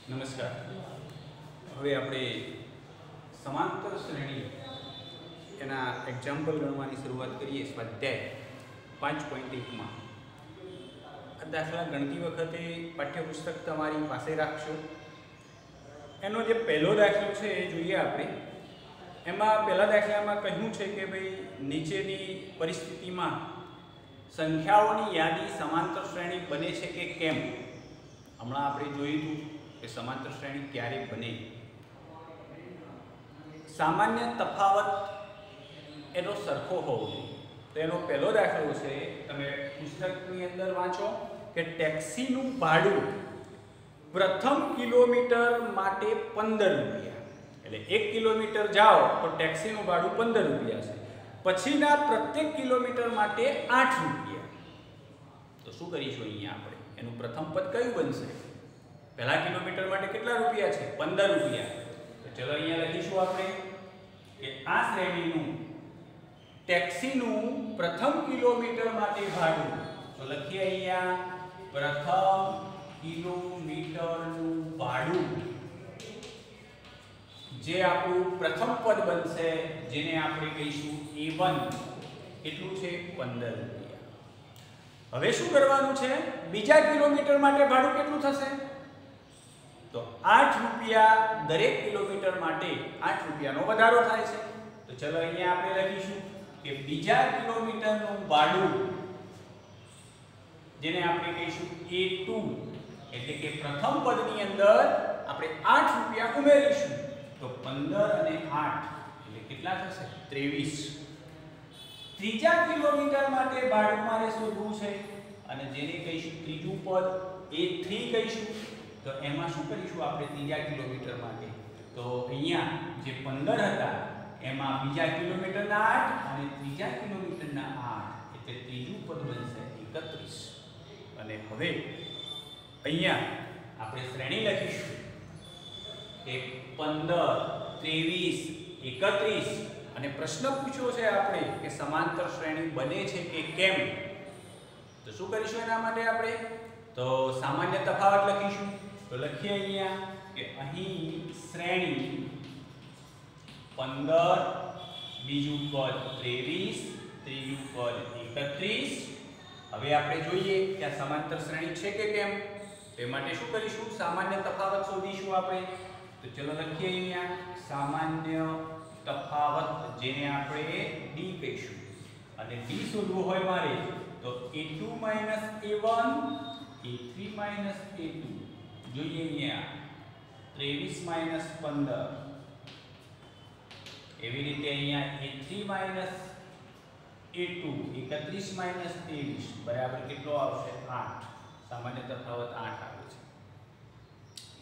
નમસ્કાર. હવે આપણે સમાંતર શ્રેણી એના એક્ઝામ્પલ ગણવાની શરૂઆત કરીએ. સ્વાધ્યાય 5.1માં આ દાખલા ગણતી વખતે પાઠ્યપુસ્તક તમારી પાસે રાખશો. એનો જે પહેલો દાખલો છે એ જોઈએ આપણે. એમાં પહેલા દાખલામાં કહ્યું છે કે ભાઈ નીચેની પરિસ્થિતિમાં સંખ્યાઓની યાદી સમાંતર શ્રેણી બને છે કે કેમ. હમણાં આપણે જોયું કે સમાંતર શ્રેણી ક્યારે બને. સામાન્ય તફાવત એનો સરખો હોવો જોઈએ. તો એનો પહેલો દાખલો છે, તમે પુસ્તકની અંદર વાંચો કે ટેક્સીનું ભાડું પ્રથમ કિલોમીટર માટે 15 રૂપિયા. એટલે 1 કિલોમીટર જાઓ તો ટેક્સીનું ભાડું 15 રૂપિયા છે. પછીના પ્રત્યેક કિલોમીટર માટે 8 રૂપિયા. તો શું કરીશું અહીંયા આપણે? એનું પ્રથમ પદ કયું બનશે? પહેલા કિલોમીટર માટે કેટલા રૂપિયા છે? 15 રૂપિયા. તો ચલો અહીંયા લખીશું આપણે કે આ શ્રેણીનું ટેક્સીનું પ્રથમ કિલોમીટર માટે ભાડું. તો લખીએ અહીંયા પ્રથમ કિલોમીટરનું ભાડું, જે આપણું પ્રથમ પદ બનશે, જેને આપણે કહીશું A1. કેટલું છે? 15 રૂપિયા. હવે શું કરવાનું છે? બીજા કિલોમીટર માટે ભાડું કેટલું થશે? તો 8 રૂપિયા. દરેક કિલોમીટર માટે 8 રૂપિયાનો વધારો થાય છે. તો ચલો અહીંયા આપણે લખીશું કે બીજા કિલોમીટરનું ભાડું, જેને આપણે કહીશું A2, એટલે કે પ્રથમ પદની અંદર આપણે 8 રૂપિયા ઉમેરીશું. તો 15 અને 8 એટલે કેટલા થશે? 23. ત્રીજા કિલોમીટર માટે ભાડું મારે શોધવું છે અને જેને કહીશું ત્રીજું પદ A3 કહીશું. તો એમાં શું કરીશું આપણે ત્રીજા કિલોમીટર માટે? તો અહીંયા જે 15 હતા એમાં બીજા કિલોમીટરના 8 અને ત્રીજા કિલોમીટરના 8, એટલે ત્રીજું પદ બનશે 31. અને હવે અહીંયા આપણે શ્રેણી લખીશું કે 15, 23, 31. અને પ્રશ્ન પૂછ્યો છે આપણે કે સમાંતર શ્રેણી બને છે કે કેમ. તો શું કરીશું એના માટે આપણે? તો સામાન્ય તફાવત લખીશું. તો લખીએ અહીંયા કે અહીં શ્રેણી 15, બીજું પદ 23, ત્રીજું પદ 31. હવે આપણે જોઈએ કે આ સમાંતર શ્રેણી છે કે કેમ. તે માટે શું કરીશું? સામાન્ય તફાવત શોધીશું આપણે. તો ચલો લખીએ અહીંયા સામાન્ય તફાવત, જેને આપણે D કહીશું. અને D શોધવું હોય મારે તો A2 - A1, A3 - A2. જોઈએ અહીંયા 23 - 15. એવી રીતે અહીંયા A3 - A2, 31 - 23 બરાબર કેટલો આવશે? 8. સામાન્ય તફાવત 8 આવે છે.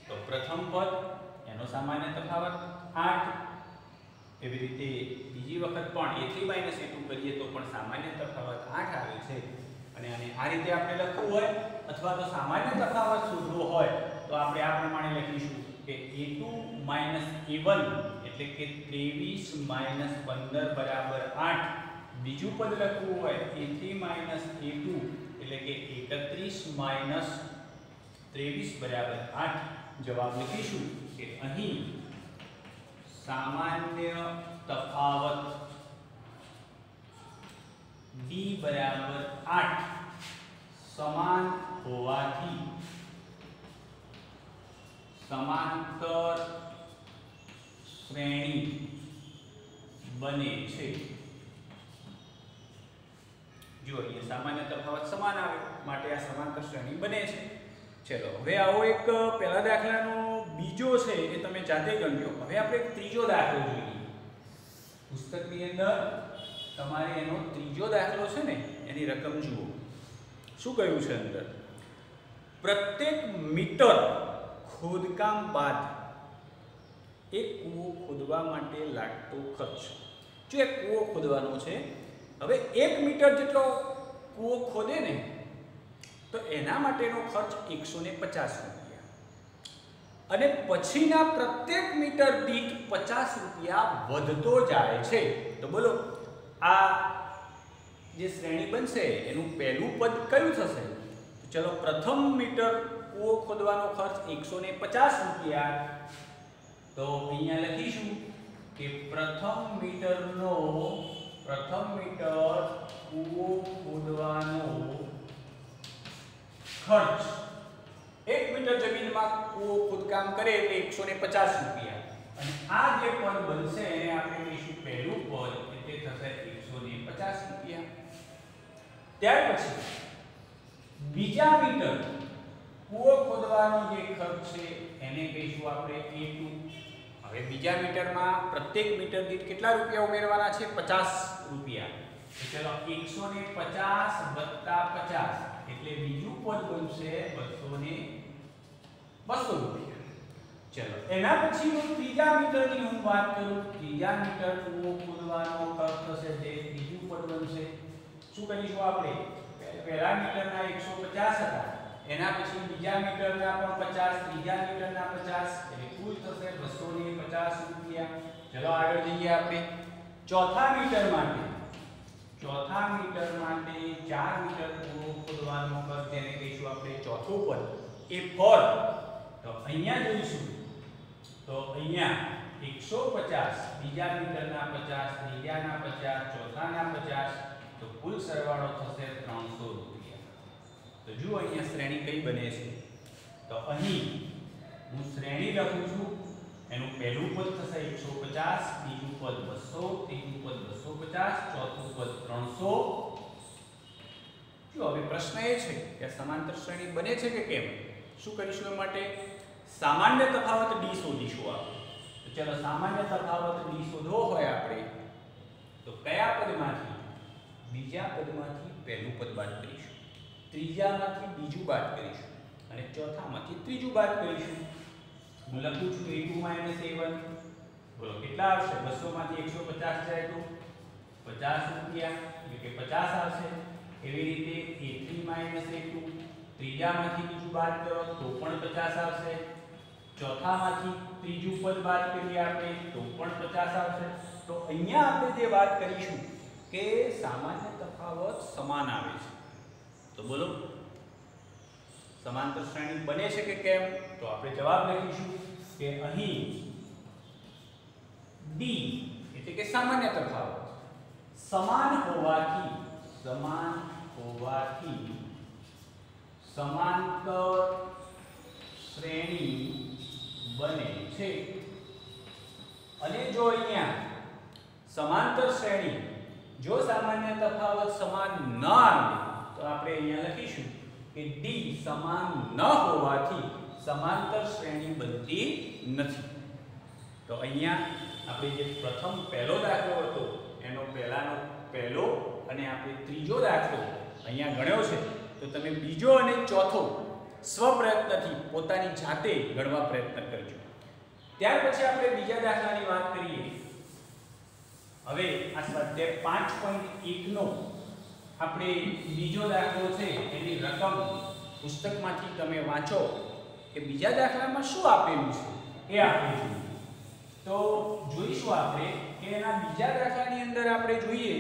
તો પ્રથમ પદ એનો સામાન્ય તફાવત 8. એવી રીતે બીજી વખત પણ A3 - A2 કરીએ તો પણ સામાન્ય તફાવત 8 આવે છે. અને આને આ રીતે આપણે લખવું હોય અથવા તો સામાન્ય તફાવત શોધવો હોય તો આપણે આ પ્રમાણે લખીશું કે A2 - A1, એટલે કે 23 - 15 બરાબર 8. બીજું પદ લખવું હોય A3 - A2, એટલે કે 31 - 23 બરાબર 8. જવાબ લખીશું કે અહીં સામાન્ય તફાવત D બરાબર 8 સમાન હોવાથી સમાંતર શ્રેણી બને છે. જો અહીંયા સામાન્ય તફાવત સમાન આવે માટે આ સમાંતર શ્રેણી બને છે. ચલો હવે આવો એક પહેલા દાખલાનો બીજો છે એ તમે જાતે ગણજો. હવે આપણે એક ત્રીજો દાખલો જોઈએ. પુસ્તકની અંદર તમારે એનો ત્રીજો દાખલો છે ને, એની રકમ જુઓ. શું કહ્યું છે અંદર? પ્રત્યેક મીટર ખોદકામ બાદ એક કૂવો ખોદવા માટે લાગતો ખર્ચ. જો એક કૂવો ખોદવાનો છે, હવે 1 મીટર જેટલો કૂવો ખોદે ને તો એના માટેનો ખર્ચ 150 રૂપિયા. અને પછીના પ્રત્યેક મીટર દીઠ 50 રૂપિયા વધતો જાય છે. તો બોલો આ જે શ્રેણી બનશે એનું પહેલું પદ કયું થશે? તો ચલો પ્રથમ મીટર કૂવો ખોદવાનો ખર્ચ 150 રૂપિયા, તો અહીંયા લખીશું કે પ્રથમ મીટર કૂવો ખોદવાનો ખર્ચ 1 મીટર જમીનમાં કૂવો ખોદકામ કરે એટલે 150 રૂપિયા, અને આ જે પદ બનશે એને આપણે કહીશું પહેલું પદ એટલે થશે 150 રૂપિયા. ત્યાર પછી બીજા મીટર કૂવો ખોદવાનો જે ખર્ચ છે એને કહીશું આપણે A2. હવે બીજા મીટરમાં પ્રત્યેક મીટર દીઠ કેટલા રૂપિયા ઉમેરવાના છે? 50 રૂપિયા. તો ચલો 150 વત્તા 50 એટલે બીજું પદ બનશે 200 રૂપિયા. ચલો એના પછી ત્રીજા મીટરની હું વાત કરું. ત્રીજા મીટર કૂવો ખોદવાનો ખર્ચ થશે જે ત્રીજું પદ બનશે. શું કરીશું આપણે? પહેલા મીટરના 150 હતા, એના પછી બીજા મીટરના પણ 50, ત્રીજા મીટરના 50 એટલે કુલ થશે 250 રૂપિયા. ચલો આગળ જઈએ આપણે ચોથા મીટર માટે. ચોથા મીટર માટે 4 મીટર કૂવો ખોદવાનો ખર્ચ જેને કહીશું આપણે ચોથું પદ A4. તો અહીંયા જોઈશું તો અહીંયા 150, બીજા મીટરના 50, ત્રીજાના 50, ચોથાના 50, તો કુલ સરવાળો થશે 300 રૂપિયા. તો જુઓ અહીંયા શ્રેણી કઈ બને છે. તો અહીં હું શ્રેણી લખું છું. એનું પહેલું પદ થશે 150, બીજું પદ 200, ત્રીજું પદ 250, ચોથું પદ 300. જો હવે પ્રશ્ન એ છે કે સમાંતર શ્રેણી બને છે કે કેમ? શું કરીશું એ માટે? સામાન્ય તફાવત d શોધીશું આપણે. તો ચલો સામાન્ય તફાવત d શોધવો હોય આપણે તો કયા પદમાંથી? બીજા પદમાંથી પહેલું પદ બાદ કરીશું, ત્રીજામાંથી બીજું બાદ કરીશું, અને ચોથામાંથી ત્રીજું બાદ કરીશું. હું લખું છું A2 - A1. બોલો કેટલા આવશે? 200 માંથી 150 જાય તો 50 રૂપિયા એટલે કે 50 આવશે. એવી રીતે A3 - A2, ત્રીજામાંથી બીજું બાદ કરો તો પણ 50 આવશે. ચોથામાંથી ત્રીજું પદ બાદ કરીએ આપણે તો પણ 50 આવશે. તો અહીંયા આપણે જે વાત કરીશું કે સામાન્ય તફાવત સમાન આવે છે. તો બોલો સમાંતર શ્રેણી બને છે કે કેમ? તો આપણે જવાબ લખીશું કે અહીં d એટલે કે સામાન્ય તફાવત સમાન હોવાથી સમાંતર શ્રેણી બને છે. અને જો અહીંયા સમાંતર શ્રેણી જો સામાન્ય તફાવત સમાન ન આવે તો આપણે અહીંયા લખીશું કે d સમાન ન હોવાથી સમાંતર શ્રેણી બનતી નથી. તો અહીંયા આપણે જે પ્રથમ પહેલો દાખલો હતો એનો પહેલો અને આપણે ત્રીજો દાખલો અહીંયા ગણ્યો છે. તો તમે બીજો અને ચોથો સ્વપ્રયત્નથી પોતાની જાતે ગણવા પ્રયત્ન કરજો. ત્યાર પછી આપણે બીજા દાખલાની વાત કરીએ. હવે આ સ્વાધ્યાય 5.1 નો આપણે બીજો દાખલો છે એની રકમ પુસ્તકમાંથી તમે વાંચો કે બીજા દાખલામાં શું આપેલું છે એ આપણે જોઈએ. તો જોઈશું આપણે કે એના બીજા દાખલાની અંદર આપણે જોઈએ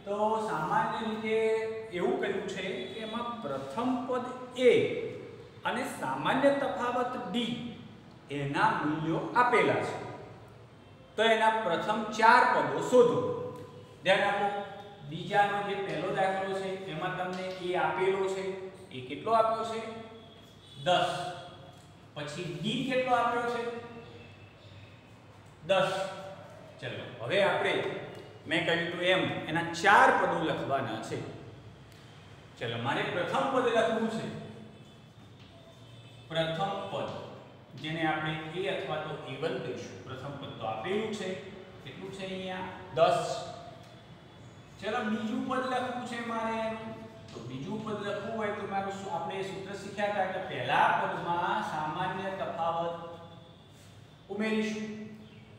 તો સામાન્ય રીતે એવું કહ્યું છે કે એમાં પ્રથમ પદ a અને સામાન્ય તફાવત d એના મૂલ્યો આપેલા છે. તો એના પ્રથમ 4 પદો શોધો. ધ્યાન આપો, બીજાનો જે પહેલો દાખલો છે એમાં તમને a આપેલો છે. એ કેટલો આપ્યો છે? 10. પછી d કેટલો આપ્યો છે? 10. ચલો હવે આપણે મેં કહ્યું તો એમ એના 4 પદો લખવાના છે. ચલો મારે પ્રથમ પદ લખવું છે. પ્રથમ પદ જેને આપણે a અથવા તો a1 કહીશું. પ્રથમ પદ તો આપેલું છે. કેટલું છે અહીંયા? 10. ચલો બીજું પદ લખવું છે મારે. તો બીજું પદ લખવું હોય તો મારું આપણે સૂત્ર શીખ્યા હતા કે પહેલા પદમાં સામાન્ય તફાવત ઉમેરીશું.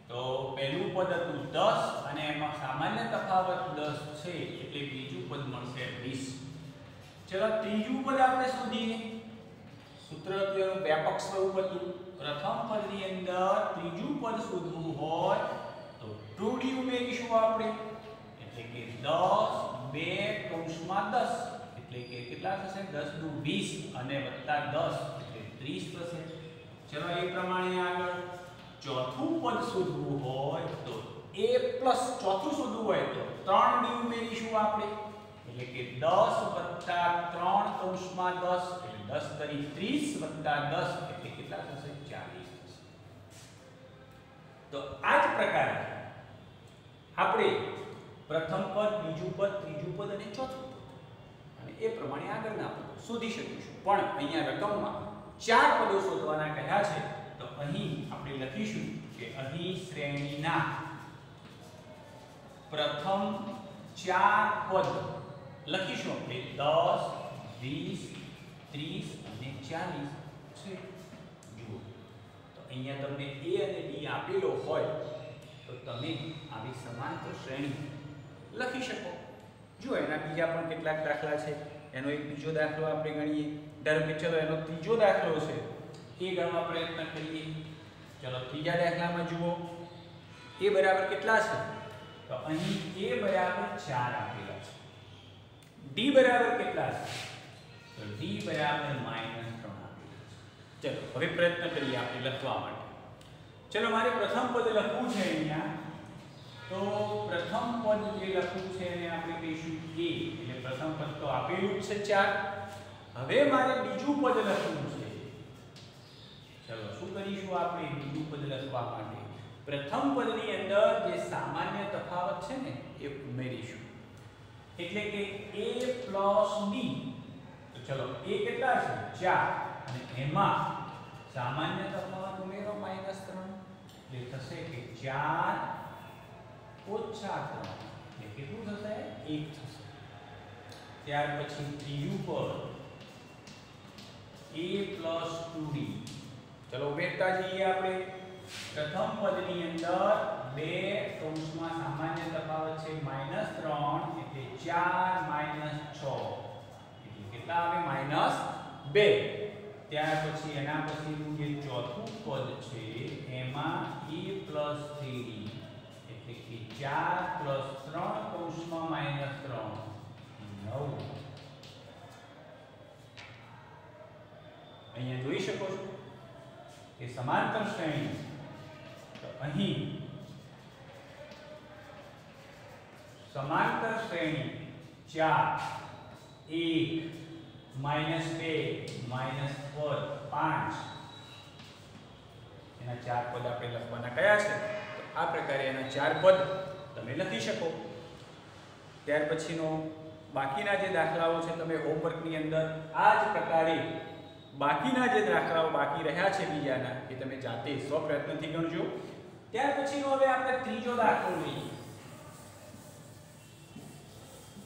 તો પહેલું પદ હતું 10 અને એમાં સામાન્ય તફાવત 10 છે એટલે બીજું પદ મળશે 20. ચલો ત્રીજું પદ આપણે શોધીએ. સૂત્ર હતું વ્યાપક સ્વરૂપ હતું. પ્રથમ પદની અંદર ત્રીજું પદ શોધવું હોય તો 2d ઉમેરીશું આપણે. એટલે કે 10 2 કૌંસમાં 10 એટલે કે કેટલા થશે? 10 * 2 = 20 અને +10 એટલે 30 થશે. ચલો એ પ્રમાણે આગળ ચોથું પદ શોધવું હોય તો a પ્લસ ચોથું શોધવું હોય તો 3d ઉમેરીશું આપણે, એટલે કે 10 વત્તા 3 કૌંસમાં 10 એટલે 10 તરી 30 વત્તા 10 એટલે કેટલા થશે? 40 થશે. તો આ જ પ્રકારે આપણે પ્રથમ પદ, બીજું પદ, ત્રીજું પદ અને ચોથું પદ અને એ પ્રમાણે આગળના પદો શોધી શકીશું. પણ અહીંયા રકમમાં 4 પદો શોધવાના કહ્યા છે, તો અહીં આપણે લખીશું કે અહીં શ્રેણીના પ્રથમ 4 પદ લખીશું કે 10, 20, 30 અને 40 છે. જુઓ તો અહીંયા તમને a અને d આપેલો હોય તો તમે આવી સમાંતર શ્રેણી લખી શકો. જો એના બીજા પણ કેટલાક દાખલા છે. એનો એક બીજો દાખલો આપણે ગણીએ. ધારો કે ચલો એનો ત્રીજો દાખલો છે એ ગણવા પ્રયત્ન કરીએ. ચલો ત્રીજા દાખલામાં જુઓ a બરાબર કેટલા છે? તો અહીં a બરાબર 4 આપેલા છે. d બરાબર કેટલા છે? તો d બરાબર -3 આપેલા છે. ચલો હવે પ્રયત્ન કરીએ આપણે લખવા માટે. ચલો મારે પ્રથમ પદ લખવું છે અહીંયા. તો પ્રથમ પદ જે લખવું છે એને આપણે કહીશું a, એટલે પ્રથમ પદ તો આપેલું જ છે 4. હવે મારે બીજું પદ લખવું છે. ચલો શું કરીશું આપણે બીજું પદ લખવા માટે? પ્રથમ પદની અંદર જે સામાન્ય તફાવત છે ને એ ઉમેરીશું, એટલે કે a plus d. તો ચલો a કેટલા છે? 4 અને એમાં સામાન્ય તફાવત ઉમેરો -3 એટલે થશે કે 4 ઓછા 3 એટલે કેટલું થશે? 1 થશે. ત્યાર પછી ત્રીજું પદ a plus 2d. ચલો ઉમેરતા જઈએ આપણે. પ્રથમ પદની અંદર બે કૌંસમાં સામાન્ય તફાવત છે -3 એટલે 4 - 6 એટલે કેટલા આવે? -2. ત્યાર પછી એના પછીનું જે ચોથું પદ છે એમાં a plus 3d એટલે કે 4 plus 3 કૌંસમાં -3 9. અહીંયા જોઈ શકો છો કે સમાંતર શ્રેણી. તો અહીં સમાંતર શ્રેણી 4 1 -2 -4 5 એના 4 પદ આપણે લખવાના કયા છે? તો આ પ્રકારે એના 4 પદ તમે લખી શકો. ત્યાર પછીનો બાકીના જે દાખલાઓ છે તમે હોમવર્કની અંદર આ જ પ્રકારે બાકીના જે દાખલાઓ બાકી રહ્યા છે બીજાના એ તમે જાતે સ્વપ્રયત્નથી ગણજો. ત્યાર પછીનો હવે આપણે ત્રીજો દાખલો લઈએ.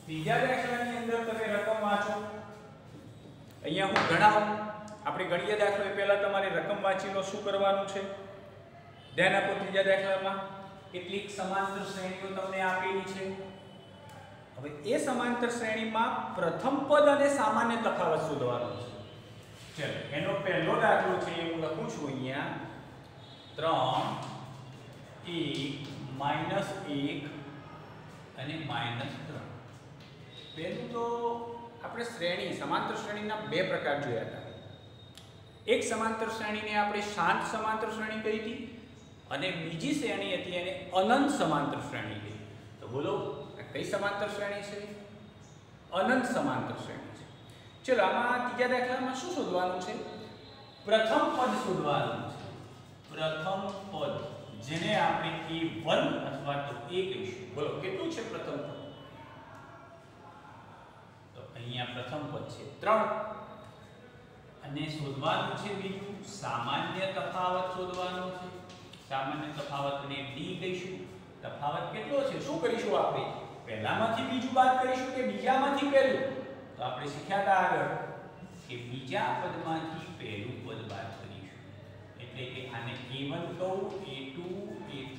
ત્રીજા દાખલાની અંદર તમે રકમ વાંચો. અહીંયા હું ગણાવું. આપણે ગણીએ દાખલો એ પહેલા તમારે રકમ વાંચી લો શું કરવાનું છે. ધ્યાન આપો. ત્રીજા દાખલામાં કેટલીક સમાંતર શ્રેણીઓ તમને આપેલી છે. હવે એ સમાંતર શ્રેણીમાં પ્રથમ પદ અને સામાન્ય તફાવત શોધવાનો છે. ચલો એનો પહેલો દાખલો છે એ હું લખું છું અહીંયા 3 1 -1 અને -3. પહેલું તો આપણે શ્રેણી સમાંતર શ્રેણીના બે પ્રકાર જોયા હતા. એક સમાંતર શ્રેણીને આપણે શાંત સમાંતર શ્રેણી કહી હતી અને બીજી શ્રેણી હતી એને અનંત સમાંતર શ્રેણી કહી. તો બોલો કઈ સમાંતર શ્રેણી છે? અનંત સમાંતર શ્રેણી છે. ચલો આમાં ત્રીજા દાખલામાં શું શોધવાનું છે? પ્રથમ પદ શોધવાનું છે. પ્રથમ પદ જેને આપણે a1 અથવા તો a કહીશું. બોલો કેટલું છે પ્રથમ પદ? તો અહીંયા પ્રથમ પદ છે 3 અને શોધવાનું છે બીજું સામાન્ય તફાવત શોધવાનો છે. સામાન્ય તફાવતને d કહીશું. તફાવત કેટલો છે? શું કરીશું આપણે? પહેલામાંથી બીજું બાદ કરીશું કે બીજામાંથી પહેલું? તો આપણે શીખ્યા હતા આગળ કે બીજા પદમાંથી પહેલું પદ બાદ કરીશું. એટલે કે આને a1 કહું, a2, a3,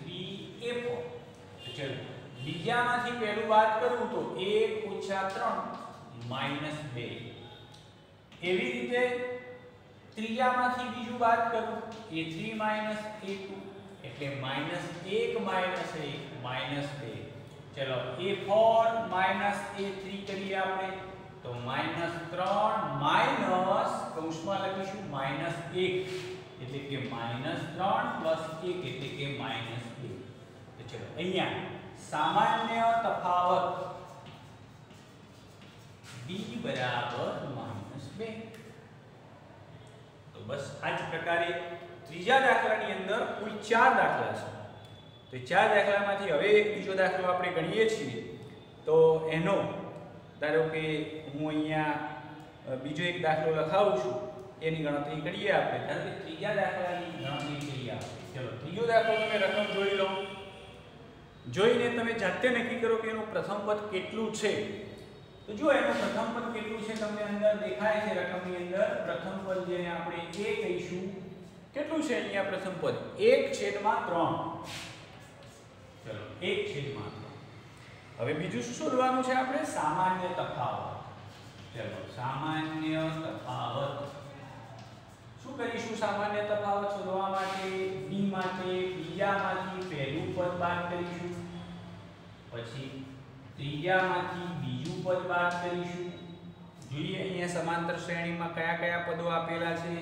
a4. તો ચલો બીજામાંથી પહેલું બાદ કરું તો 1 - 3 -2. એવી રીતે ત્રીજામાંથી બીજું બાદ કરું a3 - a2 એટલે -1 -1 -2. ચલો a4 - a3 કરીએ આપણે તો -3 - કૌંસમાં કૌંસમાં લખીશું -1 એટલે કે -3 + 1 એટલે કે -2. તો ચલો અહીંયા સામાન્ય તફાવત d = -2. તો બસ આ જ પ્રકારે ત્રીજા દાખલાની અંદર કુલ 4 દાખલા છે. તો 4 દાખલામાંથી હવે એક બીજો દાખલો આપણે ગણીએ છીએ. તો એનો ધારો કે હું અહીંયા બીજો એક દાખલો લખાવું છું, એની ગણતરી કરીએ આપણે. ધારો કે ત્રીજા દાખલાની ગણતરી કરીએ આપણે. ચલો ત્રીજો દાખલો તમે રકમ જોઈ લો. જોઈને તમે જાતે નક્કી કરો કે એનું પ્રથમ પદ કેટલું છે. તો જો એનું પ્રથમ પદ કેટલું છે તમને અંદર દેખાય છે રકમની અંદર. પ્રથમ પદ જેને આપણે a કહીશું, કેટલું છે અહીંયા પ્રથમ પદ? 1/3. ચલો 1/3. હવે બીજું શું શોધવાનું છે આપણે? સામાન્ય તફાવત. ચલો સામાન્ય તફાવત શું કરીશું? સામાન્ય તફાવત શોધવા માટે b માટે બીજામાંથી પહેલું પદ બાદ કરીશું, પછી ત્રીજામાંથી બીજું પદ બાદ કરીશું. જોઈએ અહીંયા સમાંતર શ્રેણીમાં કયા કયા પદો આપેલા છે.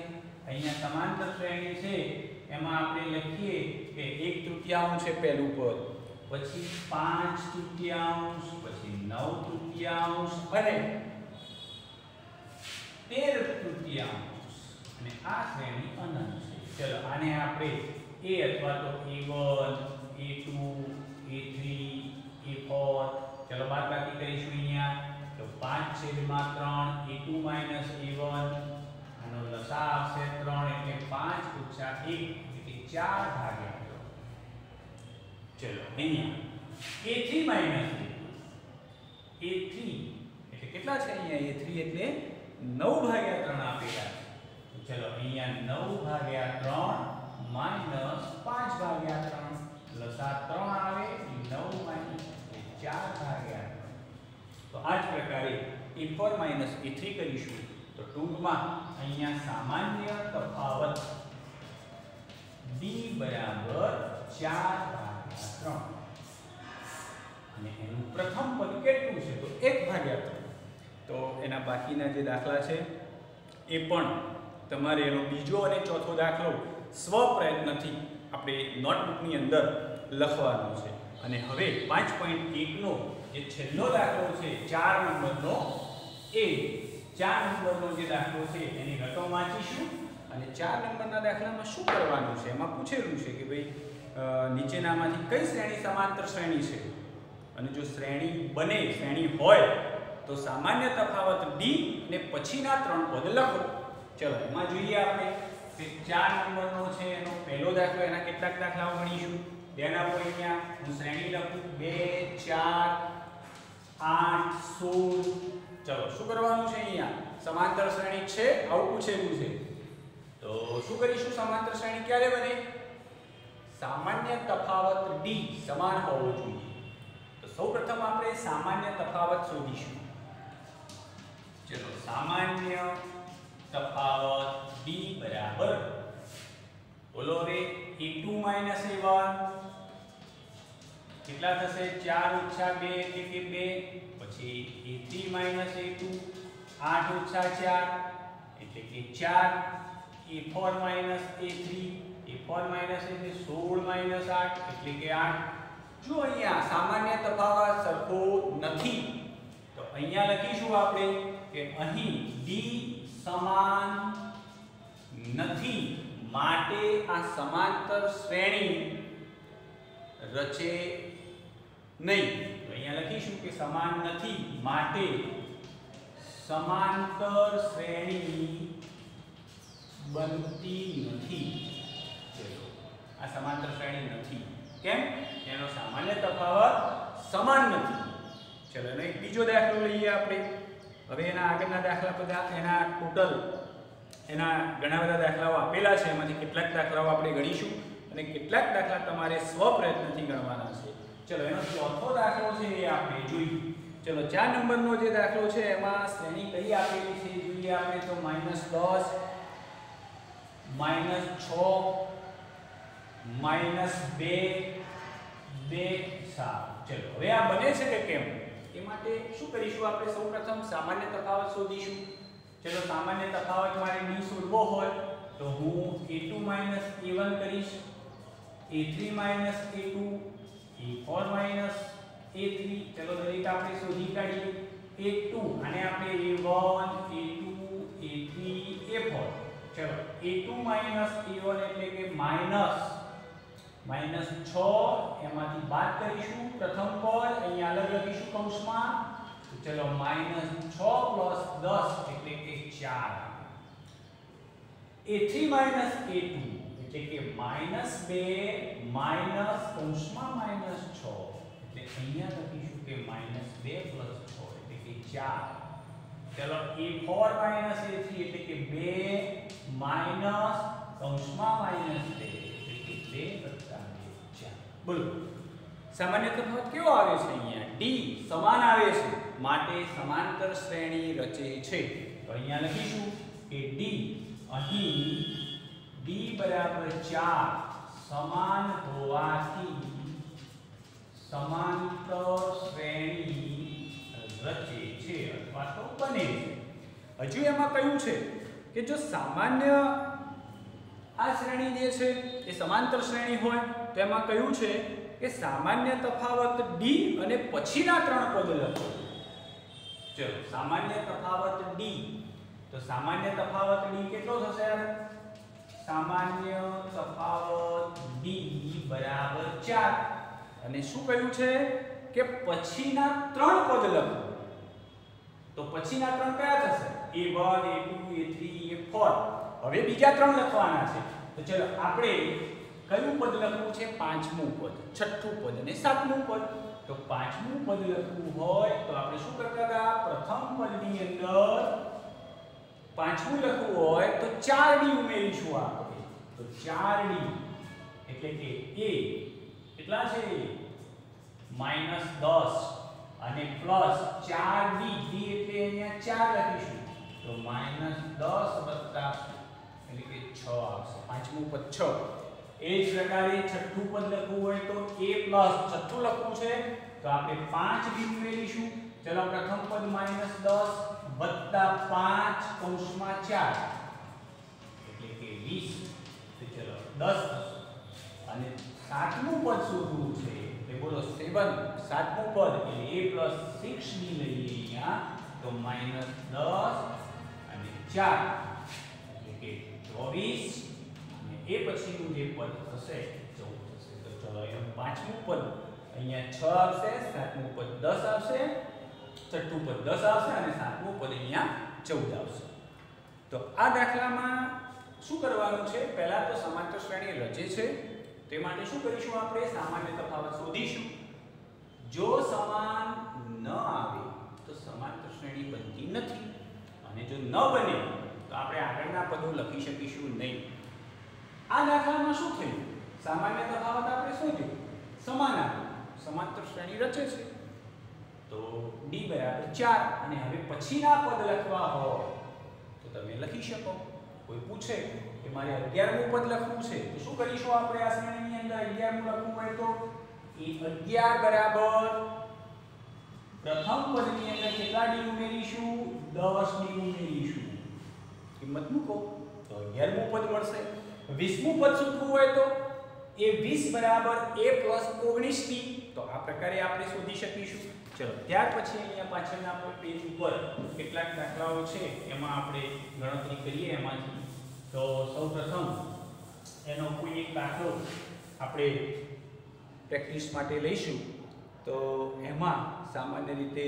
અહીંયા સમાંતર શ્રેણી છે એમાં આપણે લખીએ કે 1/3 છે પહેલું પદ, પછી 5/3, પછી 9/3 અને 13/3 અને આ શ્રેણી અનંત છે. ચલો આને આપણે a અથવા તો a1 a2 a3 a4 ચલો બાદબાકી કરીશું અહીંયા. તો 5/3 a2 - a1 આનો લસાઅ આવશે 3 એટલે 5 - 1 એટલે 4/3. ચલો અહીંયા a3 - a2 એટલે કેટલા છે? અહીંયા a3 એટલે 9/3 આપેલા છે. ચલો અહીંયા 9/3 - 5/3 લસાઅ 3 આવે 9 - 4/3. તો આ જ પ્રકારે a4 - a3 કરીશું. તો ટૂંકમાં અહીંયા સામાન્ય તફાવત d = 4/3 અને એનું પ્રથમ પદ કેટલું છે? તો 1/3. તો એના બાકીના જે દાખલા છે એ પણ તમારે એનો બીજો અને ચોથો દાખલો સ્વપ્રયત્નથી આપણે નોટબુકની અંદર લખવાનો છે. અને હવે 5.1 નો જે છેલ્લો દાખલો છે 4 નંબરનો, એ 4 નંબરનો જે દાખલો છે એની રકમ વાંચીશું. અને 4 નંબરના દાખલામાં શું કરવાનું છે? એમાં પૂછેલું છે કે ભાઈ નીચેનામાંથી કઈ શ્રેણી સમાંતર શ્રેણી છે, અને જો શ્રેણી બને, શ્રેણી હોય તો સામાન્ય તફાવત d ને પછીના 3 પદ લખો. ચલો એમાં જોઈએ આપણે કે 4 નંબરનો છે એનો પહેલો દાખલો. એના કેટલાક દાખલાઓ ગણીશું. ધ્યાન આપો અહીંયા હું શ્રેણી લખું 2 4 8 16. ચલો શું કરવાનું છે? અહીંયા સમાંતર શ્રેણી છે, આવું પૂછેલું છે. તો શું કરીશું? સમાંતર શ્રેણી ક્યારે બને? સામાન્ય તફાવત d સમાન હોવો જોઈએ. તો સૌપ્રથમ આપણે સામાન્ય તફાવત શોધીશું. ચલો સામાન્ય તફાવત d બરાબર બોલો રે a2 - a1 કેટલા થશે? 4 - 2 એટલે કે 2. પછી a3 - a2 8 - 4 એટલે કે 4. a4 - a3 a4 - એટલે 16 - 8 એટલે કે 8. જો અહીંયા સામાન્ય તફાવત સરખો નથી તો અહીંયા લખીશું આપણે કે અહીં d સમાન નથી, માટે આ સમાંતર શ્રેણી રચે નહીં. તો અહીંયા લખીશું કે સમાન નથી માટે સમાંતર શ્રેણી બનતી નથી. આ સમાંતર શ્રેણી નથી. કેમ? એનો સામાન્ય તફાવત સમાન નથી. ચલો એનો એક બીજો દાખલો લઈએ આપણે. હવે એના આગળના દાખલા બધા એના ટોટલ એના ઘણા બધા દાખલાઓ આપેલા છે. એમાંથી કેટલાક દાખલાઓ આપણે ગણીશું અને કેટલાક દાખલા તમારે સ્વપ્રયત્નથી ગણવાના છે. ચલો એનો ચોથો દાખલો છે એ આપણે જોઈએ. ચલો 4 નંબરનો જે દાખલો છે એમાં શ્રેણી કઈ આપેલી છે જોઈએ આપણે. તો -10 -6 -2 2 7. ચલો હવે આ બને છે કે કેમ એ માટે શું કરીશું આપણે? સૌપ્રથમ સામાન્ય તફાવત શોધીશું. चलो सामान्य तफावत मारे d शोधવો હોય તો હું a2 a1 કરીશ, a3 a2, a4 a3. ચલો દરેક આપણે શોધી કાઢીએ. a2 અને આપણે a1 a2 a3 a4. ચલો a2 a1 એટલે કે -6 એમાંથી બાદ કરીશું પ્રથમ પદ અહીંયા અલગ લખીશું કૌંસમાં. તો ચલો -6 + 10 એટલે કે 4. a3 a2 એટલે કે -2 કૌંસમાં -6 એટલે અહીંયા લખીશું કે -2 + 6 એટલે કે 4. ચલો a4 a3 એટલે કે 2 કૌંસમાં -2 એટલે કે 2 + 4. બોલો સામાન્ય તફાવત કેવો આવે છે? અહીંયા d સમાન આવે છે માટે સમાંતર શ્રેણી રચે છે. તો અહીંયા લખીશું કે d અહીં d = 4 સમાન હોવાથી સમાંતર શ્રેણી રચે છે અથવા તો બને છે. હજુ એમાં કહ્યું છે કે જો સામાન્ય આ શ્રેણી જે છે એ સમાંતર શ્રેણી હોય તો એમાં કહ્યું છે કે સામાન્ય તફાવત d અને પછીના ત્રણ પદ લખો. ચલો સામાન્ય તફાવત d, તો સામાન્ય તફાવત d કેટલો થશે? સામાન્ય તફાવત d = 4 અને શું કહ્યું છે કે પછીના ત્રણ પદ લખો. તો પછીના ત્રણ કયા થશે? a1 a2 a3 a4. હવે બીજા ત્રણ લખવાના છે. તો ચલો આપણે કયું પદ લખવું છે? પાંચમું પદ, છઠ્ઠું પદ અને સાતમું પદ. તો પાંચમું પદ લખવું હોય તો આપણે શું કરતા હતા? પ્રથમ પદની અંદર પાંચમું લખવું હોય તો 4d ઉમેરીશું આપણે. તો 4d એટલે કે a કેટલા છે? -10 અને પ્લસ 4d, d એટલે અહીંયા 4 લખીશું. તો -10 વત્તા એટલે કે 6 આવશે. પાંચમું પદ 6. એ જ પ્રકારે છઠ્ઠું પદ લખવું હોય તો a પ્લસ છઠ્ઠું લખવું છે તો આપણે 5d ઉમેરીશું. ચલો પ્રથમ પદ -10 વત્તા 5 કૌંસમાં 4 એટલે કે 20. તો ચલો 10 અને સાતમું પદ શોધવું છે એટલે બોલો 7. સાતમું પદ એટલે a + 6d લઈએ અહીંયા તો -10 અને 4 એટલે કે 24 અને એ પછીનું જે પદ થશે 14 થશે. તો ચલો અહીંયા પાંચમું પદ અહીંયા 6 આવશે, સાતમું પદ 10 આવશે, છઠ્ઠું પદ 10 આવશે અને સાતમું પદ અહીંયા 14 આવશે. તો આ દાખલામાં શું કરવાનું છે? પહેલા તો સમાંતર શ્રેણી રચે છે તે માટે શું કરીશું? આપણે સામાન્ય તફાવત શોધીશું. જો સમાન ન આવે તો સમાંતર શ્રેણી બનતી નથી અને જો ન બને તો આપણે આગળના પદો લખી શકીશું નહીં. આ દાખલામાં શું થયું? સામાન્ય તફાવત આપણે શોધ્યો, સમાન આવ્યો, સમાંતર શ્રેણી રચે છે. તો d = 4 અને હવે પછીના પદ લખવા હોય તો તમે લખી શકો. કોઈ પૂછે કે મારે 11મું પદ લખવું છે તો શું કરીશું આપણે? આ શ્રેણીની અંદર 11મું લખવું હોય તો એ 11 = પ્રથમ પદની અંદર કેટલા d ઉમેરીશું? 10d ઉમેરીશું. કિંમત મૂકો તો 11મું પદ મળશે. 20મું પદ શોધવું હોય તો એ 20 = a + 19d. તો આ પ્રકારે આપણે શોધી શકીશું. ચલો ત્યાર પછી અહીંયા પાછળના પેજ ઉપર કેટલાક દાખલાઓ છે એમાં આપણે ગણતરી કરીએ એમાંથી. તો સૌપ્રથમ એનો કોઈ એક દાખલો આપણે પ્રેક્ટિસ માટે લઈશું. તો એમાં સામાન્ય રીતે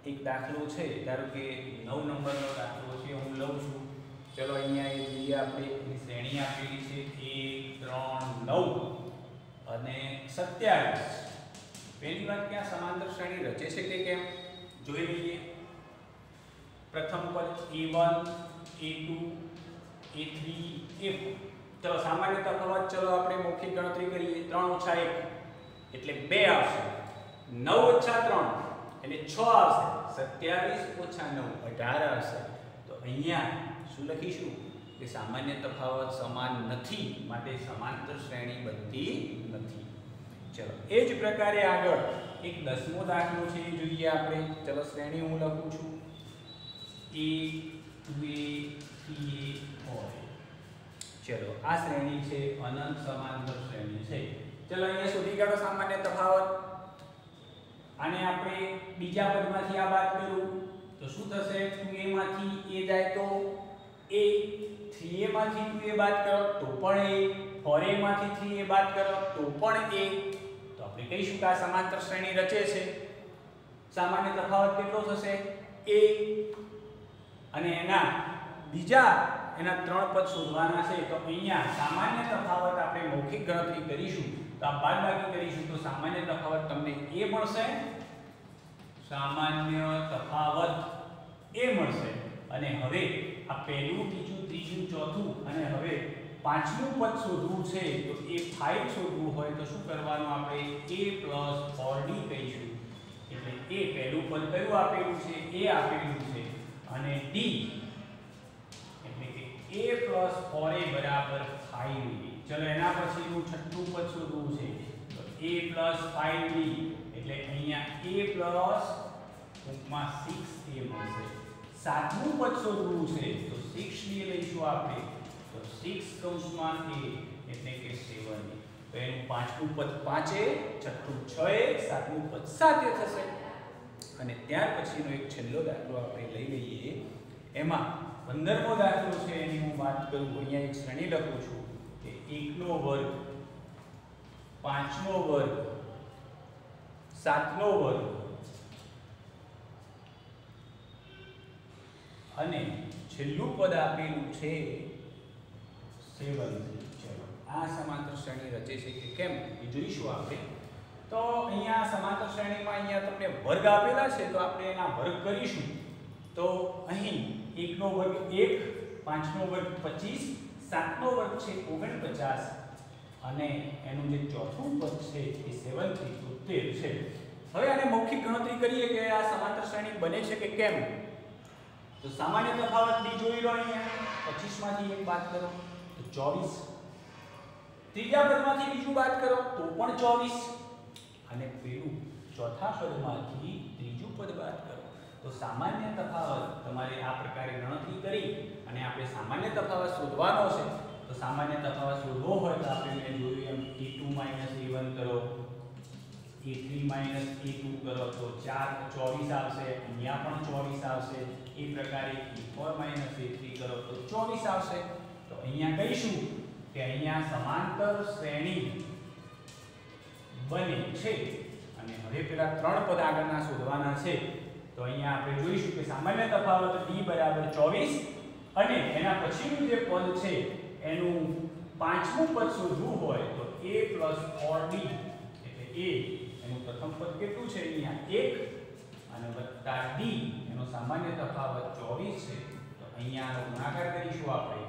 એક દાખલો છે, ધારો કે 9 નંબરનો દાખલો છે હું લઉં છું. ચલો અહીંયા એ જોઈએ આપણે એની શ્રેણી આપેલી છે 1 3 9 અને 27. પહેલી વાત કે આ સમાંતર શ્રેણી રચે છે કે કેમ જોઈ લઈએ. પ્રથમ પદ a1 a2 a3 a4. ચલો સામાન્ય તફાવત ચલો આપણે મૌખિક ગણતરી કરીએ. 3 - 1 એટલે 2 આવશે. 9 - 3 એટલે 6 આવશે. 27 - 9 18 આવશે. તો અહીંયા શું લખીશું કે સામાન્ય તફાવત સમાન નથી માટે સમાંતર શ્રેણી બનતી નથી. ચલો એ જ પ્રકારે આગળ એક 10મો દાખલો છે એ જોઈએ આપણે. ચલો શ્રેણી હું લખું છું a2 2a 3a હોય. ચલો આ શ્રેણી છે અનંત સમાંતર શ્રેણી છે. ચલો અહીંયા શોધી કાઢો સામાન્ય તફાવત. આને આપણે બીજા પદમાંથી આ બાદ કર્યું તો શું થશે? 2a માંથી a જાય તો a, 3a માંથી 2a બાદ કરો તો પણ a, 4a માંથી 3a બાદ કરો તો પણ a. તો આપણે કહીશું કે આ સમાંતર શ્રેણી રચે છે. સામાન્ય તફાવત કેટલો થશે? a. અને એના બીજા એના ત્રણ પદ શોધવાના છે. તો અહીંયા સામાન્ય તફાવત આપણે મૌખિક ગણતરી કરીશું તો આ બાદબાકી કરીશું તો સામાન્ય તફાવત તમને a મળશે. સામાન્ય તફાવત a મળશે. અને હવે આ પહેલું, બીજું, ત્રીજું, ચોથું અને હવે પાંચમું પદ શોધવું છે. તો a5 શોધવું હોય તો શું કરવાનું? આપણે a + 4d કહીશું. એટલે a પહેલું પદ કયું આપેલું છે? a આપેલું છે. અને d એટલે કે a + 4a = 5d. ચલો એના પછીનું છઠ્ઠું પદ શોધવું છે. તો a + 5d એટલે અહીંયા a + 6a મળશે. સાતમું પદ શોધવું છે તો 6d લઈશું આપણે. તો 6 કૌંસમાં a એટલે કે 7a. તો એનું પાંચમું પદ 5a, છઠ્ઠું 6a, સાતમું પદ 7a થશે. અને ત્યાર પછીનો એક છેલ્લો દાખલો આપણે લઈ લઈએ. એમાં 15મો દાખલો છે એની હું વાત કરું. અહીંયા એક શ્રેણી લખું છું કે 1નો વર્ગ, 5નો વર્ગ, 7નો વર્ગ અને છેલ્લું પદ આપેલું છે 7. ચલો આ સમાંતર શ્રેણી રચે છે કે કેમ એ જોઈશું આપણે. તો અહીંયા સમાંતર શ્રેણીમાં અહીંયા તમને વર્ગ આપેલા છે તો આપણે એના વર્ગ કરીશું. તો અહીં 1નો વર્ગ 1, 5નો વર્ગ 25, 7નો વર્ગ છે 49 અને એનું જે ચોથું પદ છે એ 7 થી 73 છે. હવે આને મૌખિક ગણતરી કરીએ કે આ સમાંતર શ્રેણી બને છે કે કેમ. તો સામાન્ય તફાવત d જોઈ લો. અહીંયા 25 માંથી 1 બાદ કરો તો 24. ત્રીજા પદમાંથી બીજું બાદ કરો તો પણ 24 અને પેલું ચોથા પદમાંથી ત્રીજું પદ બાદ કરો તો સામાન્ય તફાવત તમારે આ પ્રકારે ગણતરી કરી અને આપણે સામાન્ય તફાવત શોધવાનો છે. તો સામાન્ય તફાવત શોધવો હોય તો આપણે મેં જોયું એમ a2 - a1 કરો, a3 - a2 કરો તો 24 આવશે. અહીંયા પણ 24 આવશે. એ પ્રકારે a4 - a3 કરો તો 24 આવશે. તો અહીંયા કહીશું કે અહીંયા સમાંતર શ્રેણી બને છે. અને હવે પેલા ત્રણ પદ આગળના શોધવાના છે. તો અહીંયા આપણે જોઈશું કે સામાન્ય તફાવત d = 24 અને એના પછીનું જે પદ છે એનું પાંચમું પદ શોધવું હોય તો a + 4d એટલે a એનું પ્રથમ પદ કેટલું છે? અહીંયા 1 અને વત્તા d એનો સામાન્ય તફાવત 24 છે. તો અહીંયા આનો ગુણાકાર કરીશું આપણે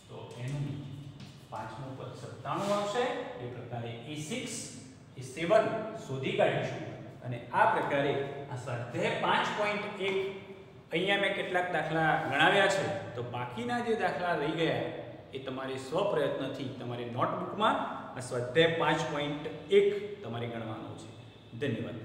તો એનું પાંચમું પદ 97 આવશે. એ પ્રકારે a6 a7 શોધી કાઢીશું. અને આ પ્રકારે આ સ્વાધ્યાય 5.1 અહીંયા મેં કેટલાક દાખલા ગણાવ્યા છે. તો બાકીના જે દાખલા રહી ગયા એ તમારે સ્વપ્રયત્નથી તમારે નોટબુકમાં આ સ્વાધ્યાય 5.1 તમારે ગણવાનો છે. ધન્યવાદ.